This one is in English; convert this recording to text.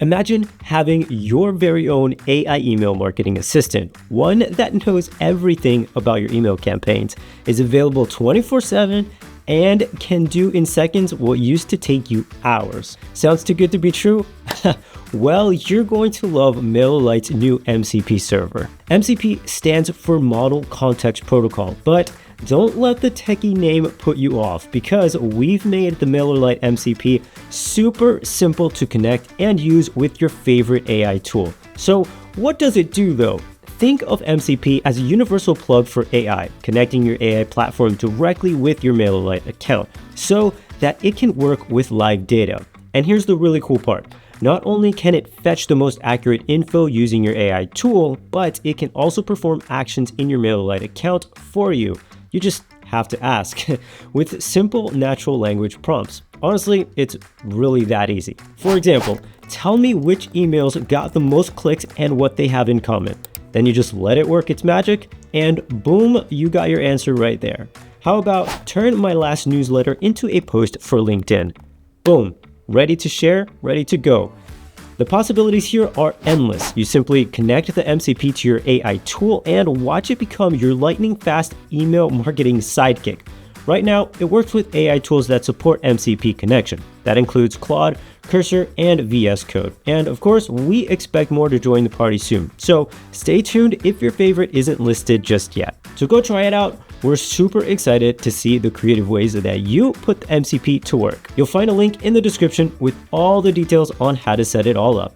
Imagine having your very own AI email marketing assistant, one that knows everything about your email campaigns, is available 24/7, and can do in seconds what used to take you hours. Sounds too good to be true? Well, you're going to love MailerLite's new MCP server. MCP stands for Model Context Protocol, but don't let the techie name put you off, because we've made the MailerLite MCP super simple to connect and use with your favorite AI tool. So what does it do though? Think of MCP as a universal plug for AI, connecting your AI platform directly with your MailerLite account so that it can work with live data. And here's the really cool part. Not only can it fetch the most accurate info using your AI tool, but it can also perform actions in your MailerLite account for you. You just have to ask with simple natural language prompts. Honestly, it's really that easy. For example, tell me which emails got the most clicks and what they have in common. Then you just let it work its magic, and boom, you got your answer right there. How about turn my last newsletter into a post for LinkedIn? Boom, ready to share, ready to go. The possibilities here are endless. You simply connect the MCP to your AI tool and watch it become your lightning-fast email marketing sidekick. Right now, it works with AI tools that support MCP connection. That includes Claude, Cursor, and VS Code. And of course, we expect more to join the party soon. So stay tuned if your favorite isn't listed just yet. So go try it out. We're super excited to see the creative ways that you put the MCP to work. You'll find a link in the description with all the details on how to set it all up.